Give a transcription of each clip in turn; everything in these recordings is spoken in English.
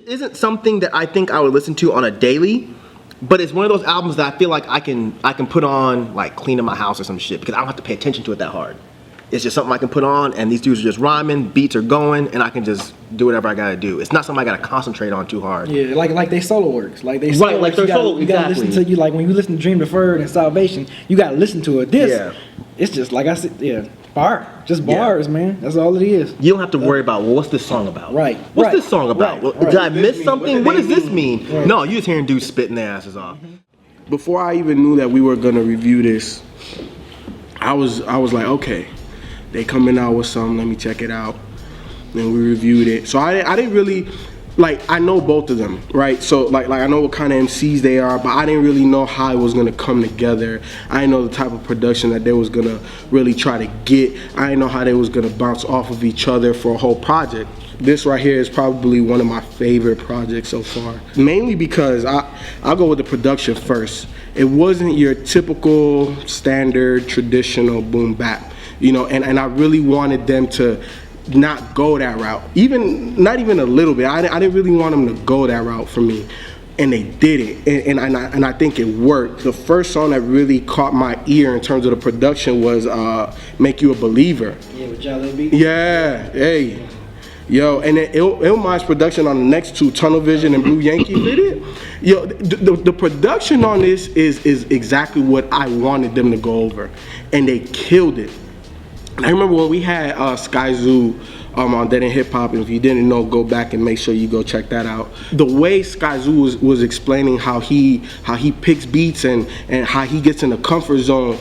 isn't something that I think I would listen to on a daily, but it's one of those albums that I feel like I can put on like cleaning my house or some shit because I don't have to pay attention to it that hard. It's just something I can put on, and these dudes are just rhyming, beats are going, and I can just do whatever I gotta do. It's not something I gotta concentrate on too hard. Yeah, like they solo works. Like they right, like their solo. You gotta listen to you like when you listen to Dream Deferred and Salvation, you gotta listen to it. This, it's just like I said, just bars, man. That's all it is. You don't have to worry about, well, what's this song about? Right. What's this song about? Did I miss something? What does this mean? Right. No, you just hearing dudes spitting their asses off. Before I even knew that we were gonna review this, I was like, okay, they coming out with something, let me check it out. And we reviewed it. So I didn't really, like, I know both of them, right? So like I know what kind of MCs they are, but I didn't really know how it was gonna come together. I didn't know the type of production that they was gonna really try to get. I didn't know how they was gonna bounce off of each other for a whole project. This right here is probably one of my favorite projects so far. Mainly because I'll go with the production first. It wasn't your typical standard traditional boom bap, you know, and I really wanted them to not go that route. Not even a little bit. I didn't really want them to go that route for me. And they did it, and I think it worked. The first song that really caught my ear in terms of the production was Make You a Believer. Yeah, with Jahlil Beats. Yeah, hey. Yo, and then llmind's production on the next two, Tunnel Vision and Blue Yankee, did it. Yo, the production on this is exactly what I wanted them to go over, and they killed it. I remember when we had Skyzoo on Dead End Hip Hop, and if you didn't know, go back and make sure you go check that out. The way Skyzoo was explaining how he picks beats and how he gets in the comfort zone,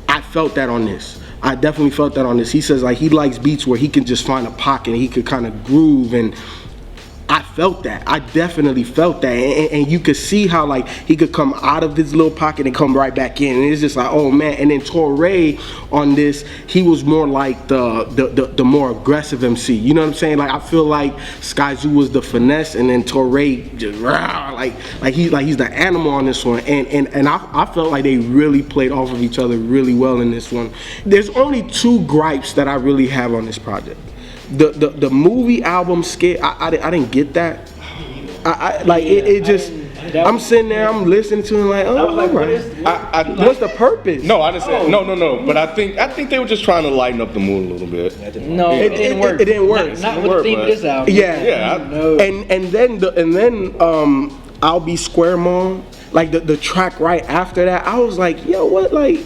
I felt that on this. I definitely felt that on this. He says like he likes beats where he can just find a pocket and he could kind of groove, and I felt that. I definitely felt that, and you could see how like he could come out of his little pocket and come right back in, and it's just like, oh man. And then Torae on this, he was more like the more aggressive MC. You know what I'm saying? Like I feel like Skyzoo was the finesse, and then Torae just like he's the animal on this one. And I felt like they really played off of each other really well in this one. There's only two gripes that I really have on this project. The movie album skit, I didn't get that. I like it just. I'm sitting there, I'm listening to it like, oh, like, what's the purpose? No, I didn't say no. But I think they were just trying to lighten up the mood a little bit. No, it didn't work. It didn't work. Not with the theme of this album. Yeah. No. And then I'll Be Square Mom, like the track right after that, I was like, yo, what, like?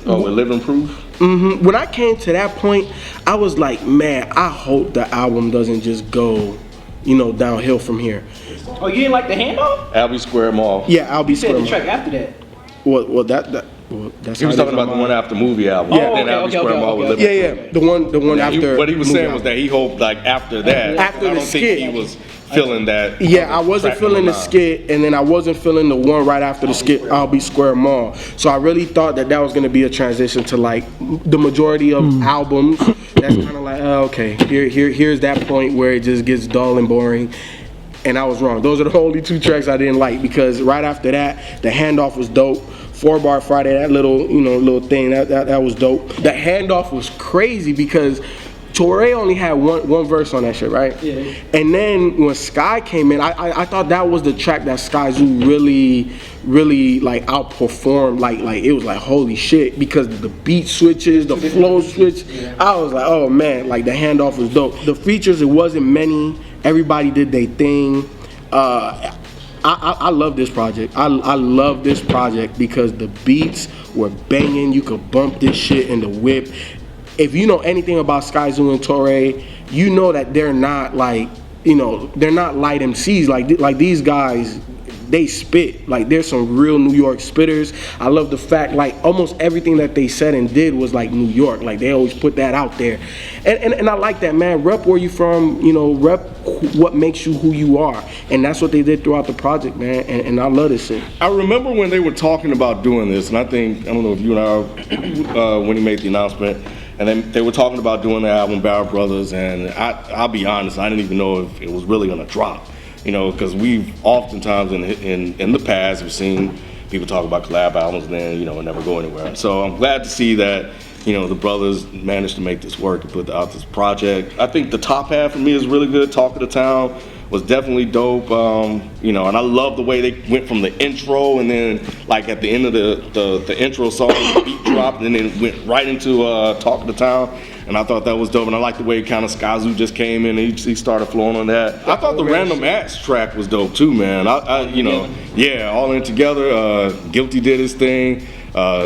Oh, with Living Proof. Mm-hmm. When I came to that point, I was like, man, I hope the album doesn't just go, downhill from here. Oh, you didn't like the handoff? Albee Square Mall. Yeah, I'll Be Square Mall. You said the track after that. Well, that's. He was talking about the one after movie album. Yeah, then Albee Square Mall with Living Proof. Yeah. The one after. What he was saying was that he hoped like after that. After the skit, he was feeling that. Yeah, I wasn't feeling the skit, and then I wasn't feeling the one right after the skit, I'll Be Square Mall. So I really thought that was gonna be a transition to like the majority of albums. That's kind of like, oh, okay, here's that point where it just gets dull and boring. And I was wrong. Those are the only two tracks I didn't like, because right after that, the handoff was dope. 4-Bar Friday, that little thing, that was dope. The handoff was crazy because Torae only had one verse on that shit, right? Yeah. And then when Sky came in, I thought that was the track that Skyzoo really like outperformed. Like it was like, holy shit, because the beat switches, the flow switch. I was like, oh man, like the handoff was dope. The features, it wasn't many. Everybody did their thing. I love this project. I love this project because the beats were banging. You could bump this shit in the whip. If you know anything about Skyzoo and Torae, you know that they're not like, they're not light MCs. Like these guys, they spit. Like there's some real New York spitters. I love the fact like almost everything that they said and did was like New York. Like they always put that out there. And I like that, man. Rep where you from, rep what makes you who you are. And that's what they did throughout the project, man. And I love this shit. I remember when they were talking about doing this, and I don't know if you and I, when he made the announcement, and then they were talking about doing the album Barrel Brothers, and I'll be honest, I didn't even know if it was really gonna drop. Because we've oftentimes in the past we've seen people talk about collab albums and then it never go anywhere. So I'm glad to see that the brothers managed to make this work and put out this project. I think the top half for me is really good. Talk of the Town was definitely dope. You know, and I love the way they went from the intro and then like at the end of the intro song, the beat dropped and then went right into Talk of the Town. And I thought that was dope, and I like the way kind of Skyzoo just came in and he started flowing on that. I thought the Random Acts track was dope too, man. You know, yeah, all in together. Guilty did his thing.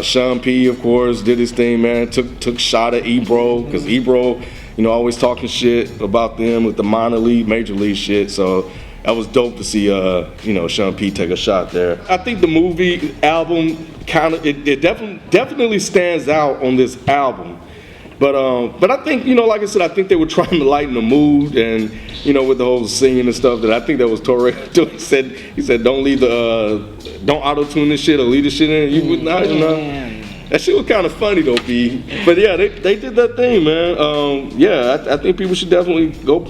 Sean P, of course, did his thing, man. Took shot at Ebro, because Ebro, you know, always talking shit about them with the minor league, major league shit. So that was dope to see, you know, Sean P take a shot there. I think the movie album kind of it definitely stands out on this album. But I think, you know, like I said, I think they were trying to lighten the mood, and you know, with the whole singing and stuff. That I think that was Torae. He said, don't auto tune this shit or leave this shit in. You would not, you know. That shit was kind of funny though, B. But yeah, they did that thing, man. Yeah, I think people should definitely go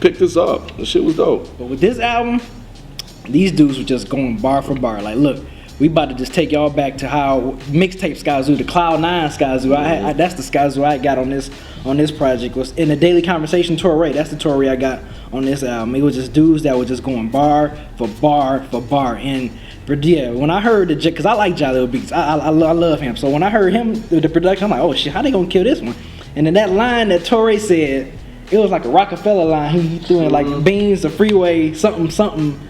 pick this up. The shit was dope. But with this album, these dudes were just going bar for bar. Like, look, we about to just take y'all back to how mixtape Skyzoo, the Cloud 9 Skyzoo. That's the Skyzoo I got on this project. Was in the Daily Conversation Torae. That's the Torae I got on this album. It was just dudes that were just going bar for bar for bar. And but yeah, when I heard because I like Jahlil Beats, I love him. So when I heard him the production, I'm like, oh shit, how they gonna kill this one? And then that line that Torae said, it was like a Rockefeller line. He threw in like beans, a freeway, something.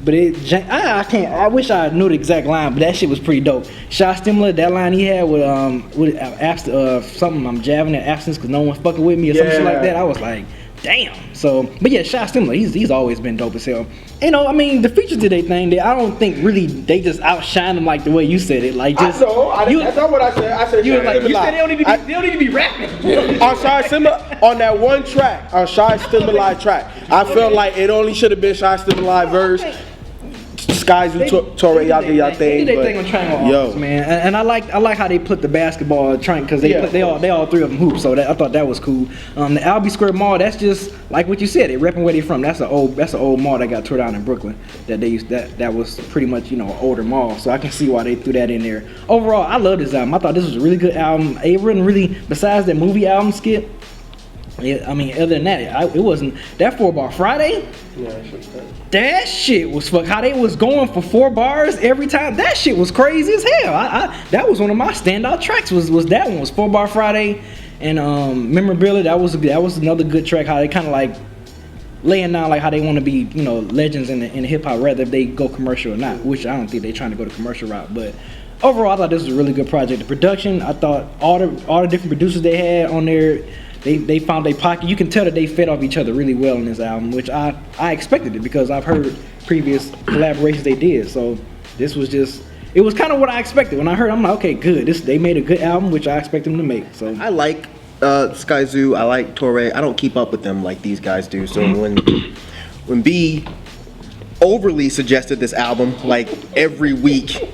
But I can't. I wish I knew the exact line, but that shit was pretty dope. Shot Stimulator, that line he had with something, I'm jabbing at absence because no one's fucking with me or some shit like that. I was like, damn. So, but yeah, Shot Stimulator, he's always been dope as hell. You know, I mean, the features did their thing. I don't think really they just outshine them like the way you said it. Like just that's not what I said. I said you said they don't need to be rapping. On Shy Stimulator, on that one track, on Shy Stimulator track, I felt like it only should have been Shy Stimulator verse. Skyzoo Torae, y'all do y'all thing. They thing on Triangle Office, man, and I like how they put the basketball triangle because they all three of them hoop. So I thought that was cool. The Albee Square Mall, that's just like what you said. They repping where they from. That's an old mall that got tore down in Brooklyn. That was pretty much, you know, an older mall. So I can see why they threw that in there. Overall, I love this album. I thought this was a really good album. It wasn't really, besides that movie album skit. I mean, other than that, it wasn't that 4-bar Friday. Yeah, that shit was fuck. How they was going for 4 bars every time. That shit was crazy as hell. That was one of my standout tracks. Was that one was 4-bar Friday, and Memorabilia. That was another good track. How they kind of like laying down like how they want to be, you know, legends in the hip hop, rather if they go commercial or not. Which I don't think they're trying to go the commercial route, but. Overall, I thought this was a really good project. The production, I thought all the different producers they had on there. They found their pocket. You can tell that they fed off each other really well in this album, which I expected it because I've heard previous collaborations they did. So this was it was kind of what I expected. When I heard, I'm like, okay, good. They made a good album, which I expect them to make. So I like Skyzoo. I like Torae. I don't keep up with them like these guys do. So when B overly suggested this album like every week,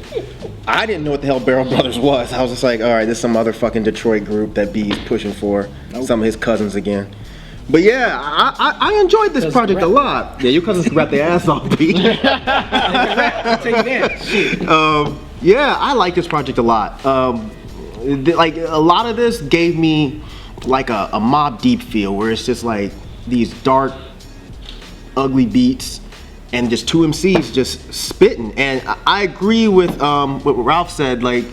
I didn't know what the hell Barrel Brothers was. I was just like, all right, this is some other fucking Detroit group that B's pushing for. Some of his cousins again. But yeah, I enjoyed this project a lot. Yeah, your cousins can rap their ass off, B. Yeah, I like this project a lot. Like a lot of this gave me like a Mobb Deep feel, where it's just like these dark, ugly beats. And just two MCs just spitting, and I agree with what Ralph said. Like,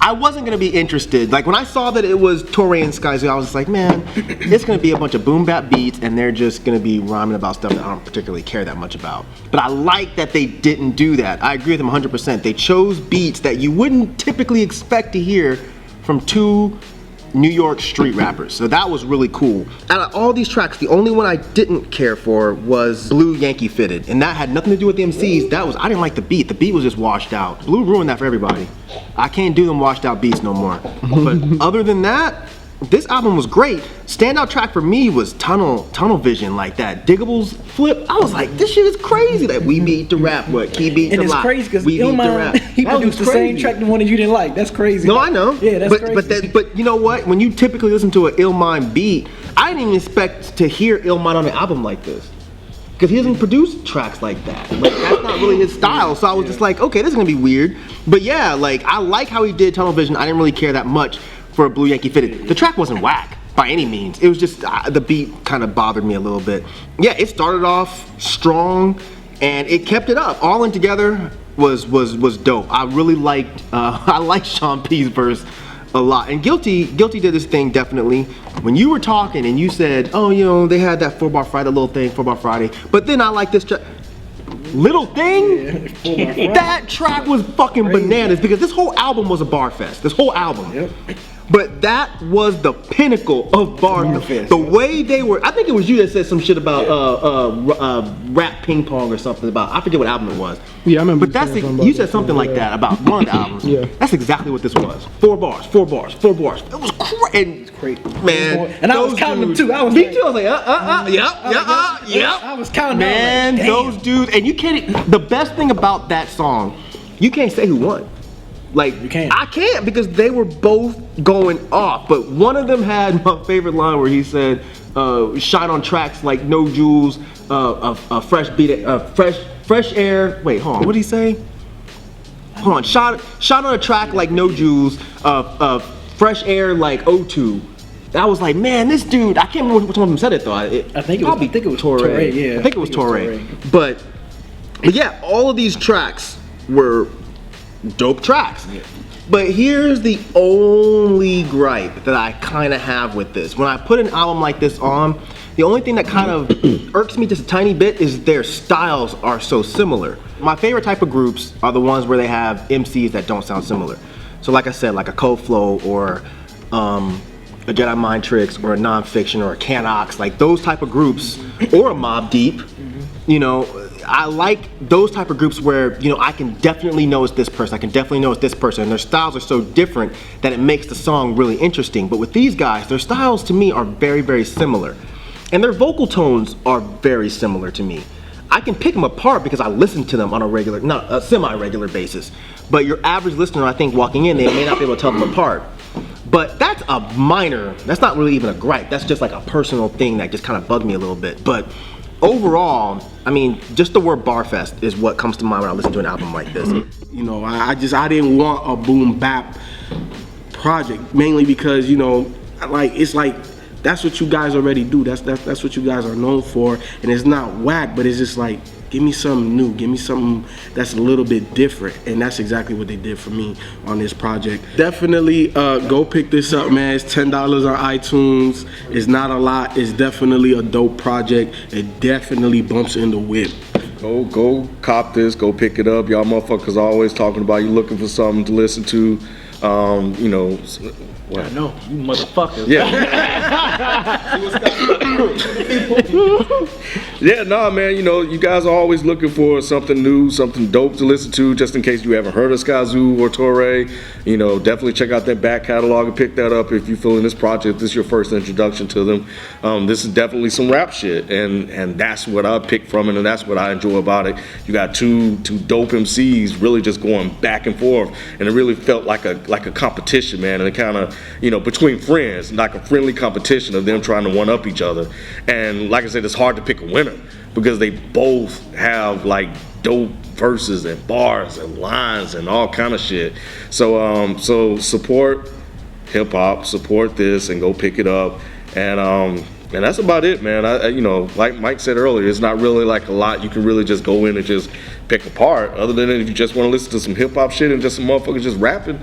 I wasn't gonna be interested. Like when I saw that it was Torae and Skyzoo, I was just like, man, it's gonna be a bunch of boom bap beats, and they're just gonna be rhyming about stuff that I don't particularly care that much about. But I like that they didn't do that. I agree with them 100%. They chose beats that you wouldn't typically expect to hear from two New York street rappers. So that was really cool. Out of all these tracks, the only one I didn't care for was Blue Yankee Fitted. And that had nothing to do with the MCs. I didn't like the beat. The beat was just washed out. Blue ruined that for everybody. I can't do them washed out beats no more. But other than that, this album was great. Standout track for me was Tunnel Vision, like that Diggables flip. I was like, this shit is crazy. That we beat to rap, what Key beat to rap. And it's crazy because he produced the same track, the one that you didn't like. That's crazy. No, I know. Yeah, that's crazy. But you know what? When you typically listen to an llmind beat, I didn't even expect to hear llmind on an album like this. Because he doesn't produce tracks like that. Like, that's not really his style. So I was just like, okay, this is gonna be weird. But yeah, like I like how he did Tunnel Vision. I didn't really care that much for Blue Yankee Fitted. The track wasn't whack. by any means. It was just the beat kind of bothered me a little bit. Yeah, it started off strong, and it kept it up. All in together was dope. I really liked I liked Sean P's verse a lot. And Guilty did this thing definitely. When you were talking and you said, oh, you know, they had that 4-Bar Friday, little thing, 4-Bar Friday. But then I like this track. Little Thing? Yeah, that track was fucking bananas because this whole album was a bar fest. This whole album. Yep. But that was the pinnacle of bar fest. The way they were, I think it was you that said some shit about rap ping pong or something about, I forget what album it was. Yeah, I remember. But that's you said something like that about one of the albums. Yeah. That's exactly what this was. 4 bars, 4 bars, 4 bars. It was crazy, man. And I was counting them too. I was like, yep. I was counting them. Man, like, those dudes, and you can't. The best thing about that song, you can't say who won. Like, you can't. I can't because they were both going off. But one of them had my favorite line where he said, "Shine on tracks like no jewels, a fresh beat, fresh air." Wait, hold on. What did he say? Hold on. Shine on a track like no jewels, fresh air like O2. I was like, man, this dude. I can't remember which one of them said it though. I think it was Torae. Yeah, I think it was Torae. But yeah, all of these tracks were dope tracks. Yeah. But here's the only gripe that I kind of have with this. When I put an album like this on, the only thing that kind of irks me just a tiny bit is their styles are so similar. My favorite type of groups are the ones where they have MCs that don't sound similar. So like I said, like a Cold Flow or a Jedi Mind Tricks or a Nonfiction or a Canox, like those type of groups, or a Mobb Deep, you know, I like those type of groups where, you know, I can definitely know it's this person, I can definitely know it's this person, and their styles are so different that it makes the song really interesting. But with these guys, their styles to me are very, very similar. And their vocal tones are very similar to me. I can pick them apart because I listen to them on a semi-regular basis. But your average listener, I think, walking in, they may not be able to tell them apart. But that's a minor, that's not really even a gripe, that's just like a personal thing that just kind of bugged me a little bit. But overall, I mean, just the word barfest is what comes to mind when I listen to an album like this. You know, I didn't want a boom bap project, mainly because, you know, it's like that's what you guys already do. That's what you guys are known for, and it's not whack, but it's just like, give me something new, give me something that's a little bit different, and that's exactly what they did for me on this project. Definitely go pick this up, man. It's $10 on iTunes. It's not a lot. It's definitely a dope project. It definitely bumps in the whip. Go cop this, go pick it up. Y'all motherfuckers are always talking about you looking for something to listen to. You know, what? I know, you motherfuckers. Yeah. Yeah, nah, man, you know, you guys are always looking for something new, something dope to listen to, just in case you haven't heard of Skyzoo or Torae. You know, definitely check out their back catalog and pick that up if you feel in this project, this is your first introduction to them. This is definitely some rap shit, and that's what I picked from it, and that's what I enjoy about it. You got two dope MCs really just going back and forth, and it really felt like a competition, man, and it kind of, you know, between friends, like a friendly competition of them trying to one up each other. And like I said, it's hard to pick a winner because they both have like dope verses and bars and lines and all kind of shit. So support hip hop, support this, and go pick it up. And that's about it, man. You know, like Mike said earlier, it's not really like a lot you can really just go in and just pick apart. Other than if you just want to listen to some hip hop shit and just some motherfuckers just rapping,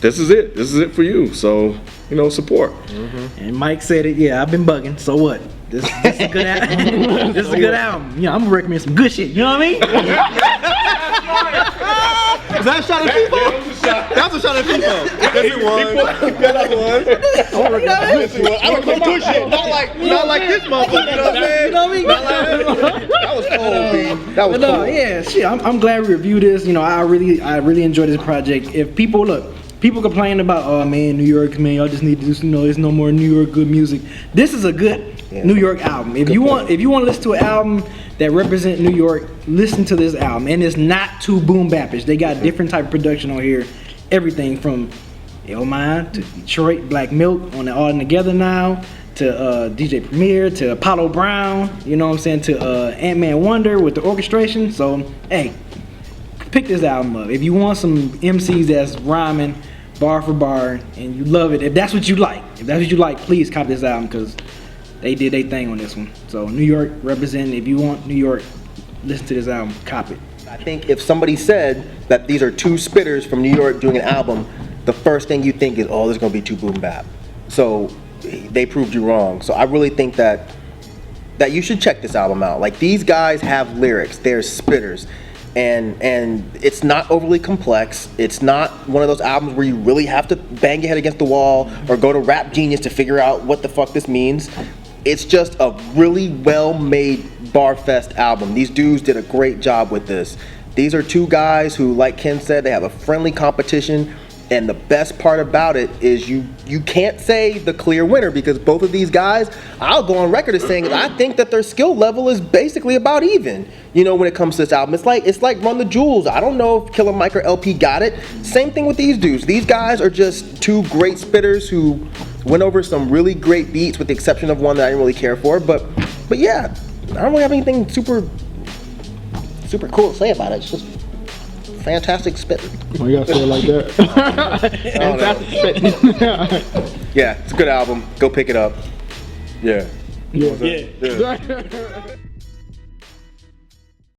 this is it. This is it for you. So, you know, support. And Mike said it. Yeah, I've been bugging. So what? This is a good album. This is a good album. You know, I'm gonna recommend some good shit. You know what I mean? Is that a shot at people? That's a shot at people. Yes, it was. Yes, it was. I recommend good shit. Not like this motherfucker. You know what I'm saying? You know what I mean? That was cold, man. That was cold. Yeah, shit. I'm glad we reviewed this. You know, I really enjoyed this project. If people complain about, oh man, New York, man, y'all just need to do, you know, there's no more New York good music. This is a good New York album. If you want to listen to an album that represents New York, listen to this album. And it's not too boom bapish. They got different type of production on here. Everything from llmind to Detroit Black Milk on the All Together Now, to DJ Premier, to Apollo Brown, you know what I'm saying, to Ant-Man Wonder with the orchestration. So hey, pick this album up. If you want some MCs that's rhyming bar for bar, and you love it. If that's what you like, please copy this album because they did their thing on this one. So New York representing. If you want New York, listen to this album, copy it. I think if somebody said that these are two spitters from New York doing an album, the first thing you think is, oh, this is gonna be too boom bap. So they proved you wrong. So I really think that you should check this album out. Like, these guys have lyrics, they're spitters, and it's not overly complex. It's not one of those albums where you really have to bang your head against the wall or go to Rap Genius to figure out what the fuck this means. It's just a really well-made Barfest album. These dudes did a great job with this. These are two guys who, like Ken said, they have a friendly competition, and the best part about it is you can't say the clear winner, because both of these guys, I'll go on record as saying I think that their skill level is basically about even. You know, when it comes to this album, it's like Run the Jewels. I don't know if Killer Mike or LP got it. Same thing with these dudes. These guys are just two great spitters who went over some really great beats, with the exception of one that I didn't really care for. But yeah, I don't really have anything super cool to say about it. It's just fantastic spitting. Oh, you gotta say it like that. Fantastic spitting. Yeah, it's a good album. Go pick it up. Yeah. Yeah.